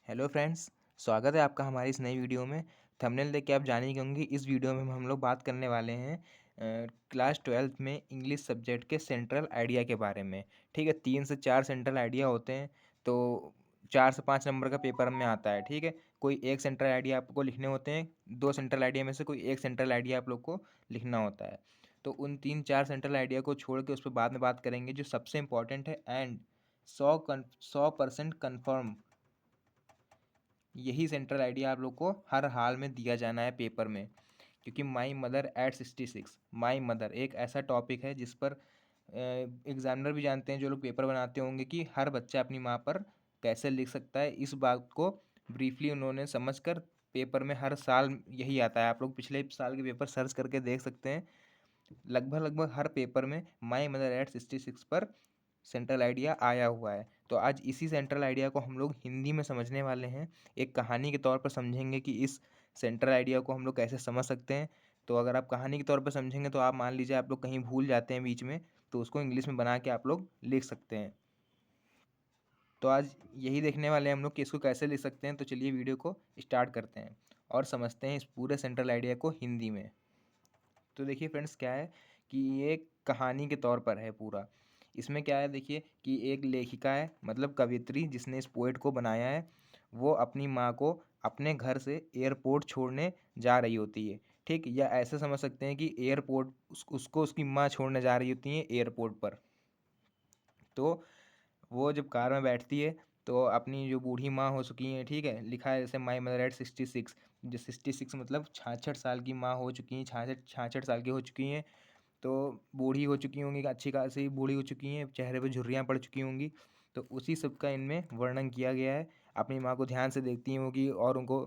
Hello friends, स्वागत है आपका हमारी इस नई वीडियो में। थंबनेल देख के आप जान ही होंगे, इस वीडियो में हम लोग बात करने वाले हैं क्लास 12th में इंग्लिश सब्जेक्ट के सेंट्रल आइडिया के बारे में। ठीक है, 3 से 4 सेंट्रल आइडिया होते हैं, तो 4 से 5 नंबर का पेपर में आता है। ठीक है, कोई एक सेंट्रल आइडिया आपको लिखने होते हैं, 2 सेंट्रल आइडिया में से कोई एक सेंट्रल आइडिया आप लोग को लिखना होता है। तो उन 3-4 सेंट्रल आइडिया को छोड़ के उस पर बाद में बात करेंगे। जो सबसे इम्पोर्टेंट है एंड 100% कन्फर्म, यही सेंट्रल आइडिया आप लोग को हर हाल में दिया जाना है पेपर में। क्योंकि माई मदर एट 66, माई मदर एक ऐसा टॉपिक है जिस पर एग्जामिनर भी जानते हैं, जो लोग पेपर बनाते होंगे, कि हर बच्चा अपनी माँ पर कैसे लिख सकता है। इस बात को ब्रीफली उन्होंने समझकर पेपर में हर साल यही आता है। आप लोग पिछले साल के पेपर सर्च करके देख सकते हैं, लगभग लगभग हर पेपर में माई मदर एट 66 पर सेंट्रल आइडिया आया हुआ है। तो आज इसी सेंट्रल आइडिया को हम लोग हिंदी में समझने वाले हैं। एक कहानी के तौर पर समझेंगे कि इस सेंट्रल आइडिया को हम लोग कैसे समझ सकते हैं। तो अगर आप कहानी के तौर पर समझेंगे तो आप मान लीजिए आप लोग कहीं भूल जाते हैं बीच में, तो उसको इंग्लिश में बना के आप लोग लिख सकते हैं। तो आज यही देखने वाले हैं हम लोग कि इसको कैसे लिख सकते हैं। तो चलिए वीडियो को स्टार्ट करते हैं और समझते हैं इस पूरे सेंट्रल आइडिया को हिंदी में। तो देखिए फ्रेंड्स, क्या है कि ये कहानी के तौर पर है पूरा। इसमें क्या है, देखिए कि एक लेखिका है, मतलब कवित्री, जिसने इस पोएट को बनाया है। वो अपनी माँ को अपने घर से एयरपोर्ट छोड़ने जा रही होती है। ठीक, या ऐसे समझ सकते हैं कि एयरपोर्ट उसको उसकी माँ छोड़ने जा रही होती है एयरपोर्ट पर। तो वो जब कार में बैठती है तो अपनी जो बूढ़ी माँ हो चुकी हैं, ठीक है, लिखा है जैसे माई मदर एट 66, जो 66 मतलब 66 साल की माँ हो चुकी हैं, 66 साल की हो चुकी हैं। तो बूढ़ी हो चुकी होंगी, अच्छी खासी बूढ़ी हो चुकी हैं, चेहरे पे झुर्रियाँ पड़ चुकी होंगी। तो उसी सब का इनमें वर्णन किया गया है। अपनी माँ को ध्यान से देखती हैं होगी और उनको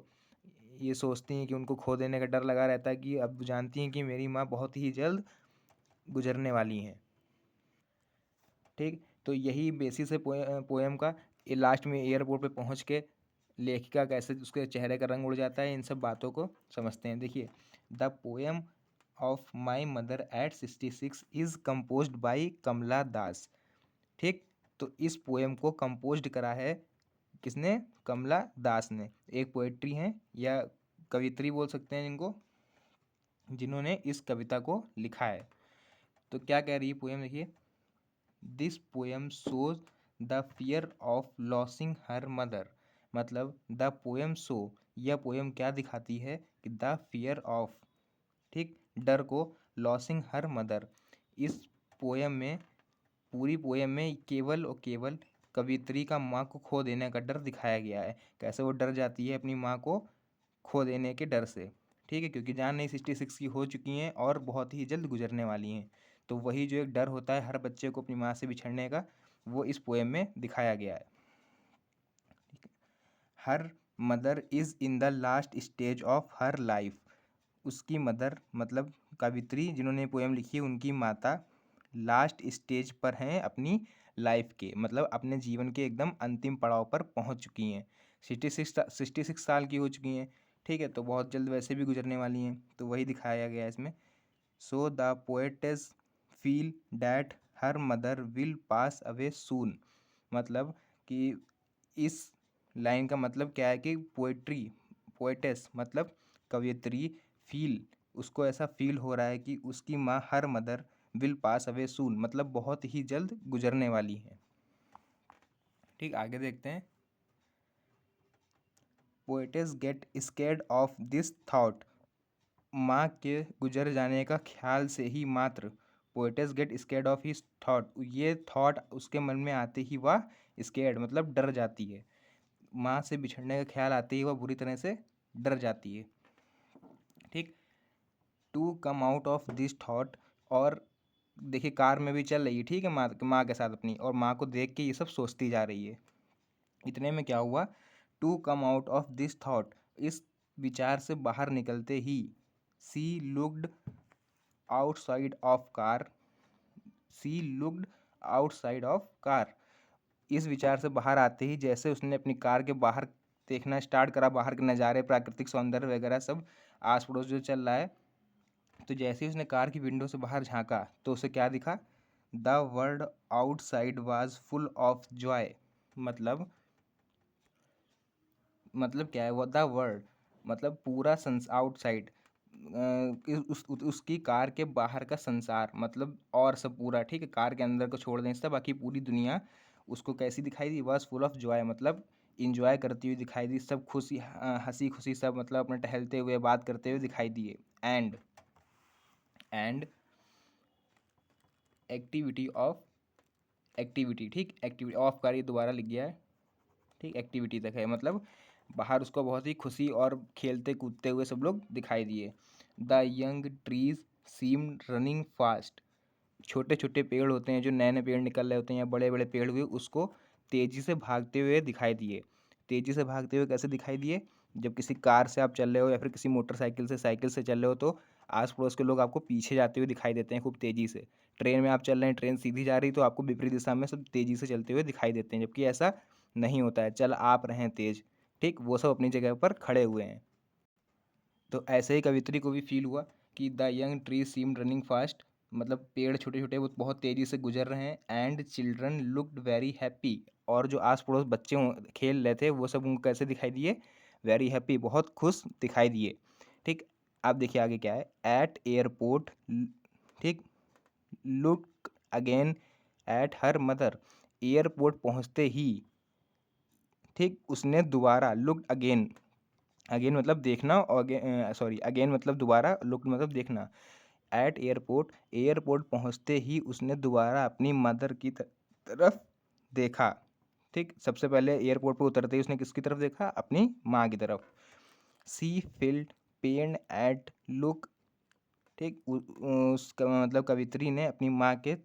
ये सोचती हैं कि उनको खो देने का डर लगा रहता है, कि अब जानती हैं कि मेरी माँ बहुत ही जल्द गुजरने वाली हैं। ठीक, तो यही बेसिस है पोएम का। ये लास्ट में एयरपोर्ट पे पहुंच के लेखिका कैसे उसके चेहरे का रंग उड़ जाता है, इन सब बातों को समझते हैं। देखिए, the poem of my mother at 66 is composed by Kamala Das. ठीक, तो इस पोएम को कंपोज्ड करा है किसने? कमला दास ने। एक पोएट्री हैं या कवित्री बोल सकते हैं इनको, जिन्होंने इस कविता को लिखा है। तो क्या कह रही है पोएम, देखिए। This poem shows the fear of losing her mother. मतलब द पोएम शो, यह पोएम क्या दिखाती है कि द फियर ऑफ, ठीक, डर को, लॉसिंग हर मदर। इस पोएम में, पूरी पोएम में केवल और केवल कवित्री का माँ को खो देने का डर दिखाया गया है। कैसे वो डर जाती है अपनी माँ को खो देने के डर से। ठीक है, क्योंकि जान नहीं 66 की हो चुकी हैं और बहुत ही जल्द गुजरने वाली हैं। तो वही जो एक डर होता है हर बच्चे को अपनी माँ से बिछड़ने का, वो इस पोएम में दिखाया गया है। Her mother is in the last stage of her life. उसकी मदर मतलब कवित्री जिन्होंने पोएम लिखी है, उनकी माता लास्ट स्टेज पर हैं अपनी लाइफ के, मतलब अपने जीवन के एकदम अंतिम पड़ाव पर पहुंच चुकी हैं। 66 साल की हो चुकी हैं। ठीक है, तो बहुत जल्द वैसे भी गुजरने वाली हैं, तो वही दिखाया गया है इसमें। So the poetess feel that her mother will pass away soon. मतलब कि इस लाइन का मतलब क्या है कि पोएटेस मतलब कवियत्री, फील, उसको ऐसा फील हो रहा है कि उसकी माँ her mother will pass away soon, मतलब बहुत ही जल्द गुजरने वाली है। ठीक, आगे देखते हैं। Poetess get scared of this thought. माँ के गुजर जाने का ख्याल से ही मात्र poetess get scared of his thought, ये थॉट उसके मन में आते ही वह स्केर्ड मतलब डर जाती है। माँ से बिछड़ने का ख्याल आते ही वह बुरी तरह से डर जाती है। ठीक, to come out of this thought, और देखिए कार में भी चल रही है, ठीक है, माँ के साथ अपनी, और माँ को देख के ये सब सोचती जा रही है। इतने में क्या हुआ, to come out of this thought, इस विचार से बाहर निकलते ही, she looked outside of car, she looked outside of car, इस विचार से बाहर आते ही जैसे उसने अपनी कार के बाहर देखना स्टार्ट करा, बाहर के नज़ारे, प्राकृतिक सौंदर्य वगैरह सब आस पड़ोस जो चल रहा है, तो जैसे ही उसने कार की विंडो से बाहर झांका तो उसे क्या दिखा? The world outside was full of Joy. मतलब मतलब क्या है, वो द वर्ल्ड मतलब पूरा आउटसाइड, उसकी कार के बाहर का संसार मतलब और सब पूरा, ठीक है, कार के अंदर को छोड़ दें इसका, बाकी पूरी दुनिया उसको कैसी दिखाई दी, वॉज फुल ऑफ जॉय मतलब इंजॉय करती हुई दिखाई दी, सब खुशी हंसी खुशी सब मतलब अपने टहलते हुए बात करते हुए दिखाई दिए। एंड एक्टिविटी ऑफ एक्टिविटी, ठीक, एक्टिविटी ऑफ का ये दोबारा लिख गया है, ठीक, एक्टिविटी तक है, मतलब बाहर उसको बहुत ही खुशी और खेलते कूदते हुए सब लोग दिखाई दिए। The young trees seem running fast, छोटे छोटे पेड़ होते हैं जो नए नए पेड़ निकल रहे होते हैं या बड़े बड़े पेड़ हुए, उसको तेज़ी से भागते हुए दिखाई दिए। तेज़ी से भागते हुए कैसे दिखाई दिए, जब किसी कार से आप चल रहे हो या फिर किसी मोटरसाइकिल से साइकिल से चल रहे हो तो आस पड़ोस के लोग आपको पीछे जाते हुए दिखाई देते हैं खूब तेज़ी से। ट्रेन में आप चल रहे हैं, ट्रेन सीधी जा रही तो आपको विपरीत दिशा में सब तेज़ी से चलते हुए दिखाई देते हैं, जबकि ऐसा नहीं होता है, चल आप रहे हैं तेज़, ठीक, वो सब अपनी जगह पर खड़े हुए हैं। तो ऐसे ही कवित्री को भी फील हुआ कि the young tree seem running fast, मतलब पेड़ छोटे छोटे वो बहुत तेज़ी से गुजर रहे हैं, and children looked very happy, और जो आस पड़ोस बच्चे खेल रहे थे वो सब उनको कैसे दिखाई दिए, वेरी हैप्पी, बहुत खुश दिखाई दिए। ठीक, आप देखिए आगे क्या है, एट एयरपोर्ट, ठीक, look again at her mother, airport पहुंचते ही, ठीक, उसने दोबारा, लुक अगेन, अगेन मतलब देखना, और सॉरी अगेन मतलब दोबारा, लुक मतलब देखना, एट एयरपोर्ट, एयरपोर्ट पहुंचते ही उसने दोबारा अपनी मदर की तरफ देखा। ठीक, सबसे पहले एयरपोर्ट पर उतरते ही उसने किसकी तरफ देखा, अपनी माँ की तरफ। सी फील्ड पेन एट लुक, ठीक, उसका मतलब कवित्री ने अपनी माँ के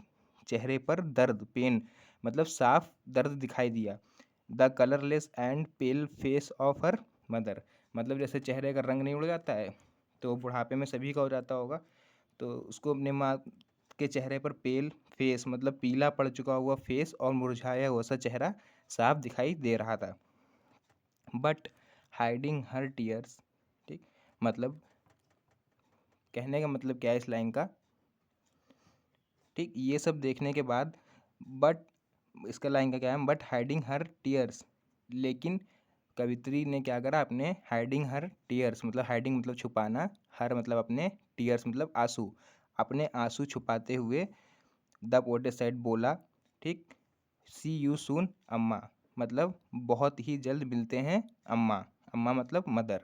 चेहरे पर दर्द, पेन मतलब साफ दर्द दिखाई दिया। The colourless and pale face of her mother, मतलब जैसे चेहरे का रंग नहीं उड़ जाता है तो बुढ़ापे में सभी का हो जाता होगा, तो उसको अपने माँ के चेहरे पर पेल फेस मतलब पीला पड़ चुका हुआ फेस और मुरझाया हुआ सा चेहरा साफ दिखाई दे रहा था। बट हाइडिंग हर टीयर्स, ठीक, मतलब कहने का मतलब क्या है इस लाइन का, ठीक, ये सब देखने के बाद, बट इसका लाइन का क्या है, बट हाइडिंग हर टीयर्स, लेकिन कवित्री ने क्या करा, अपने हाइडिंग हर टीयर्स मतलब हाइडिंग मतलब छुपाना, हर मतलब अपने, टीयर्स मतलब आंसू, अपने आंसू छुपाते हुए द पोटे सेड बोला, ठीक, सी यू सून अम्मा, मतलब बहुत ही जल्द मिलते हैं अम्मा, अम्मा मतलब मदर,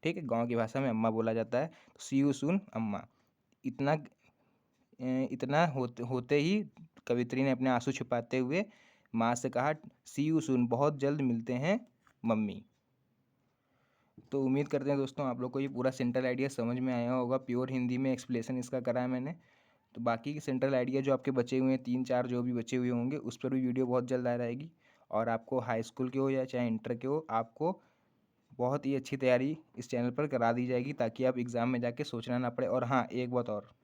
ठीक है, गांव की भाषा में अम्मा बोला जाता है, सी यू सून अम्मा। इतना इतना होते ही कवित्री ने अपने आंसू छुपाते हुए माँ से कहा, सी यू सून, बहुत जल्द मिलते हैं मम्मी। तो उम्मीद करते हैं दोस्तों आप लोग को ये पूरा सेंट्रल आइडिया समझ में आया होगा, प्योर हिंदी में एक्सप्लेनेशन इसका करा है मैंने। तो बाकी के सेंट्रल आइडिया जो आपके बचे हुए हैं 3-4 जो भी बचे हुए होंगे उस पर भी वीडियो बहुत जल्द आ रहेगी, और आपको हाई स्कूल के हो या चाहे इंटर के हो, आपको बहुत ही अच्छी तैयारी इस चैनल पर करा दी जाएगी ताकि आप एग्ज़ाम में जाके सोचना ना पड़े। और हाँ, एक बात और,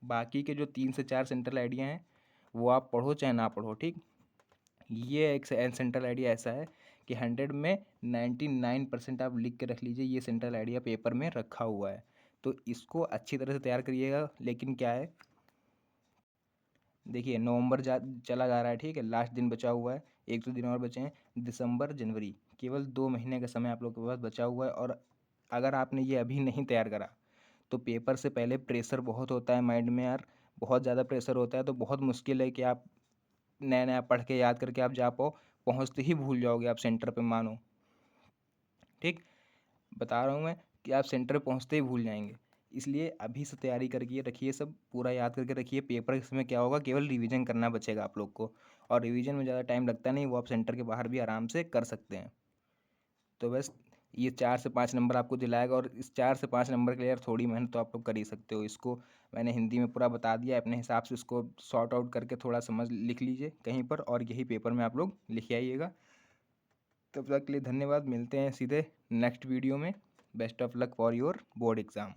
बाकी के जो 3 से 4 सेंट्रल आइडिया हैं वो आप पढ़ो चाहे ना पढ़ो, ठीक, ये एक सेंट्रल आइडिया ऐसा है कि 100 में 99% आप लिख के रख लीजिए, ये सेंट्रल आइडिया पेपर में रखा हुआ है, तो इसको अच्छी तरह से तैयार करिएगा। लेकिन क्या है, देखिए नवंबर चला जा रहा है, ठीक है, लास्ट दिन बचा हुआ है, 1-2 दिन और बचे हैं, दिसंबर जनवरी केवल 2 महीने का समय आप लोग के पास बचा हुआ है, और अगर आपने ये अभी नहीं तैयार करा तो पेपर से पहले प्रेशर बहुत होता है माइंड में यार, बहुत ज़्यादा प्रेशर होता है, तो बहुत मुश्किल है कि आप नया नया पढ़ के याद करके आप जा पाओ, पहुँचते ही भूल जाओगे आप सेंटर पे मानो, ठीक, बता रहा हूँ मैं कि आप सेंटर पे पहुँचते ही भूल जाएंगे। इसलिए अभी से तैयारी करके रखिए, सब पूरा याद करके रखिए, पेपर के समय क्या होगा, केवल रिवीजन करना बचेगा आप लोग को, और रिवीजन में ज़्यादा टाइम लगता नहीं, वो आप सेंटर के बाहर भी आराम से कर सकते हैं। तो बस ये 4 से 5 नंबर आपको दिलाएगा, और इस 4 से 5 नंबर के लिए यार थोड़ी मेहनत तो आप लोग कर ही सकते हो। इसको मैंने हिंदी में पूरा बता दिया, अपने हिसाब से इसको सॉर्ट आउट करके थोड़ा समझ लिख लीजिए कहीं पर, और यही पेपर में आप लोग लिख आइएगा। तब तक के लिए धन्यवाद, मिलते हैं सीधे नेक्स्ट वीडियो में। Best of luck for your board exam.